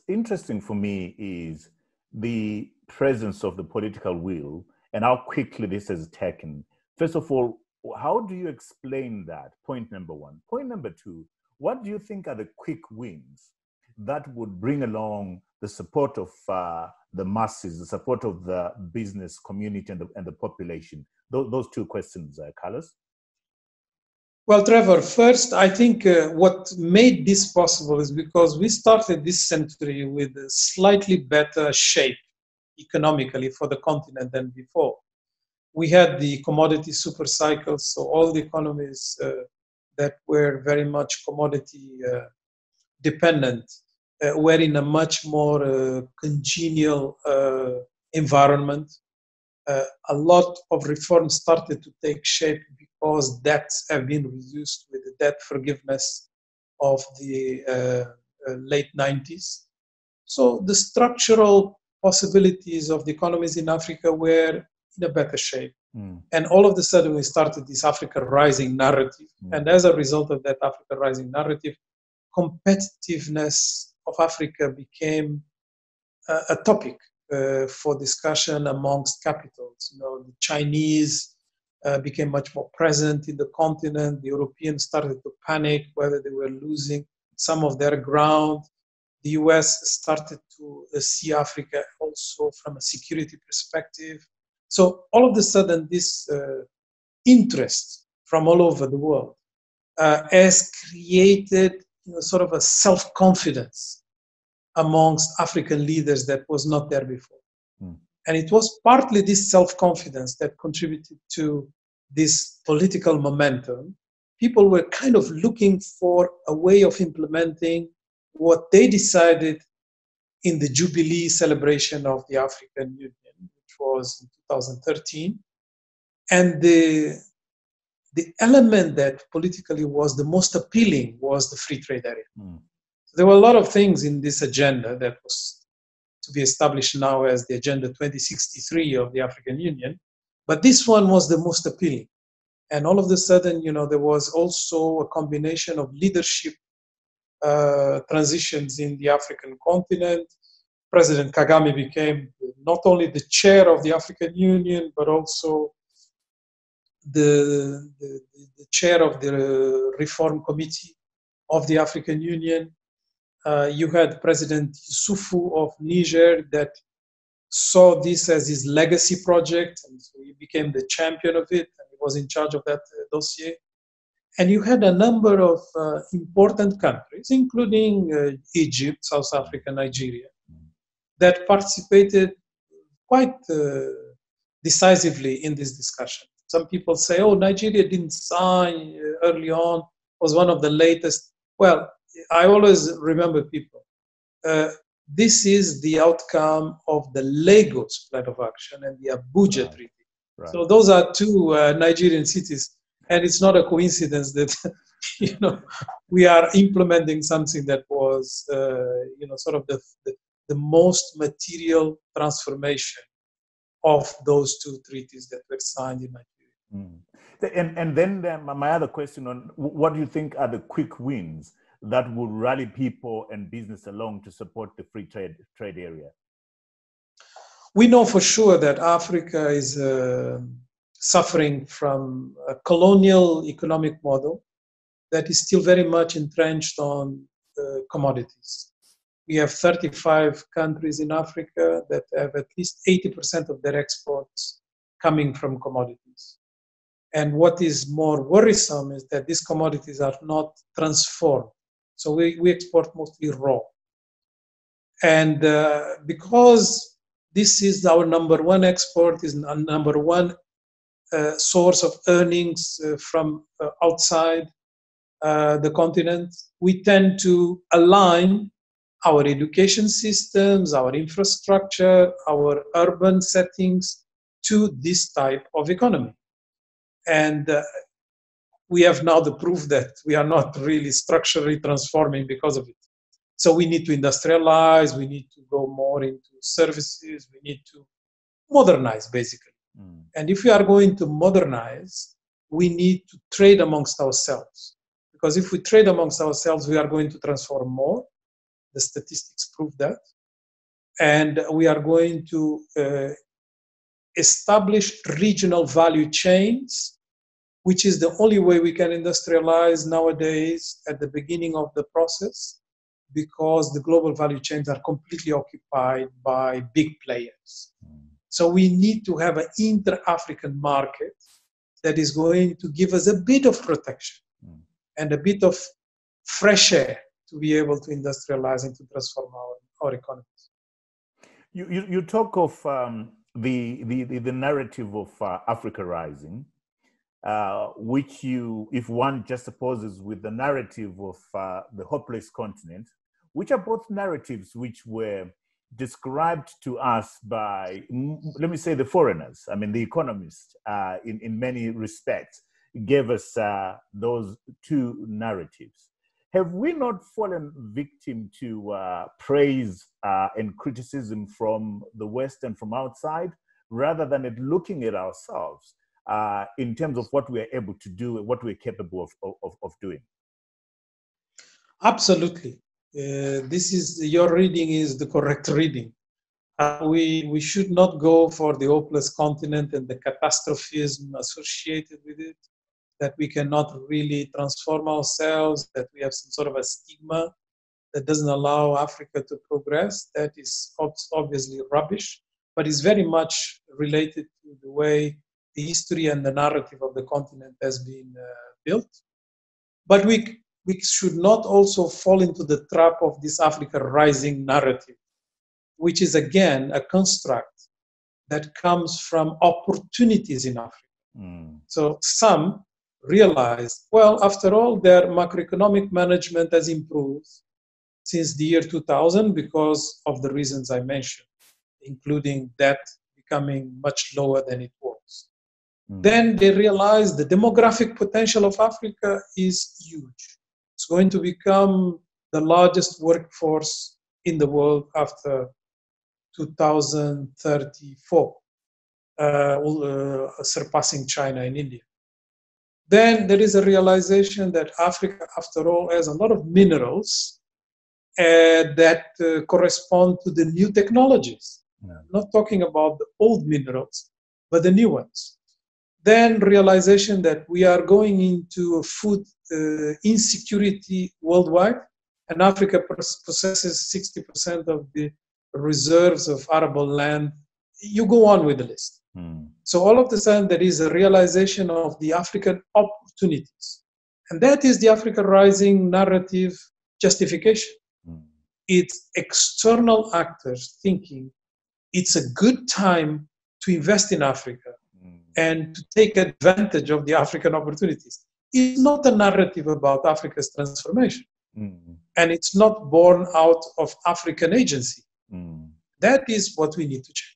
interesting for me is the presence of the political will and how quickly this has taken. First of all, how do you explain that? Point number one. Point number two, what do you think are the quick wins that would bring along the support of the masses, the support of the business community and the population? Those two questions, Carlos. Well, Trevor, first, I think what made this possible is because we started this century with a slightly better shape economically for the continent than before. We had the commodity super cycle, so all the economies that were very much commodity dependent were in a much more congenial environment. A lot of reforms started to take shape because debts have been reduced with the debt forgiveness of the late 90s. So the structural possibilities of the economies in Africa were in a better shape. And all of a sudden we started this Africa Rising narrative. And as a result of that Africa Rising narrative, competitiveness of Africa became a topic for discussion amongst capitals. You know, the Chinese became much more present in the continent. The Europeans started to panic whether they were losing some of their ground. The US started to see Africa also from a security perspective. So all of a sudden, this interest from all over the world has created sort of a self-confidence amongst African leaders that was not there before. And it was partly this self-confidence that contributed to this political momentum. People were kind of looking for a way of implementing what they decided in the Jubilee celebration of the African Union, which was in 2013. And the element that politically was the most appealing was the free trade area. There were a lot of things in this agenda that was to be established now as the Agenda 2063 of the African Union, but this one was the most appealing. And all of a sudden, there was also a combination of leadership transitions in the African continent. President Kagame became not only the chair of the African Union, but also the chair of the Reform Committee of the African Union. You had President Issoufou of Niger that saw this as his legacy project, and so he became the champion of it, and he was in charge of that dossier. And you had a number of important countries, including Egypt, South Africa, Nigeria, that participated quite decisively in this discussion. Some people say, oh, Nigeria didn't sign early on, was one of the latest. Well, I always remember people. This is the outcome of the Lagos Plan of Action and the Abuja Treaty. Right. So those are two Nigerian cities. And it's not a coincidence that, we are implementing something that was, sort of the most material transformation of those two treaties that were signed in Nigeria. And then my other question on what do you think are the quick wins that will rally people and business along to support the free trade area? We know for sure that Africa is suffering from a colonial economic model that is still very much entrenched on commodities. We have 35 countries in Africa that have at least 80% of their exports coming from commodities. And what is more worrisome is that these commodities are not transformed. So we export mostly raw. And because this is our number one export, is number one source of earnings from outside the continent, we tend to align our education systems, our infrastructure, our urban settings to this type of economy. And we have now the proof that we are not really structurally transforming because of it. So we need to industrialize, we need to go more into services, we need to modernize, basically. And if we are going to modernize, we need to trade amongst ourselves. Because if we trade amongst ourselves, we are going to transform more. The statistics prove that. And we are going to establish regional value chains, which is the only way we can industrialize nowadays at the beginning of the process, because the global value chains are completely occupied by big players. So we need to have an inter-African market that is going to give us a bit of protection and a bit of fresh air to be able to industrialize and to transform our economies. You talk of the narrative of Africa Rising, which if one just supposes with the narrative of the hopeless continent, which are both narratives which were described to us by, let me say, the foreigners. I mean, the economists, in many respects, gave us those two narratives. Have we not fallen victim to praise and criticism from the West and from outside, rather than looking at ourselves in terms of what we are able to do and what we're capable of doing? Absolutely. Your reading is the correct reading. We should not go for the hopeless continent and the catastrophism associated with it, that we cannot really transform ourselves, that we have some sort of a stigma that doesn't allow Africa to progress. That is obviously rubbish, but is very much related to the way the history and the narrative of the continent has been built. But we should not also fall into the trap of this Africa Rising narrative, which is again a construct that comes from opportunities in Africa. So some realize, well, after all, their macroeconomic management has improved since the year 2000 because of the reasons I mentioned, including debt becoming much lower than it was. Then they realize the demographic potential of Africa is huge. It's going to become the largest workforce in the world after 2034, surpassing China and India. Then there is a realization that Africa, after all, has a lot of minerals that correspond to the new technologies. I'm not talking about the old minerals, but the new ones. Then realization that we are going into food insecurity worldwide, and Africa possesses 60% of the reserves of arable land. You go on with the list. So all of a sudden, there is a realization of the African opportunities. And that is the Africa Rising narrative justification. It's external actors thinking it's a good time to invest in Africa and to take advantage of the African opportunities. It's not a narrative about Africa's transformation. And it's not born out of African agency. That is what we need to change.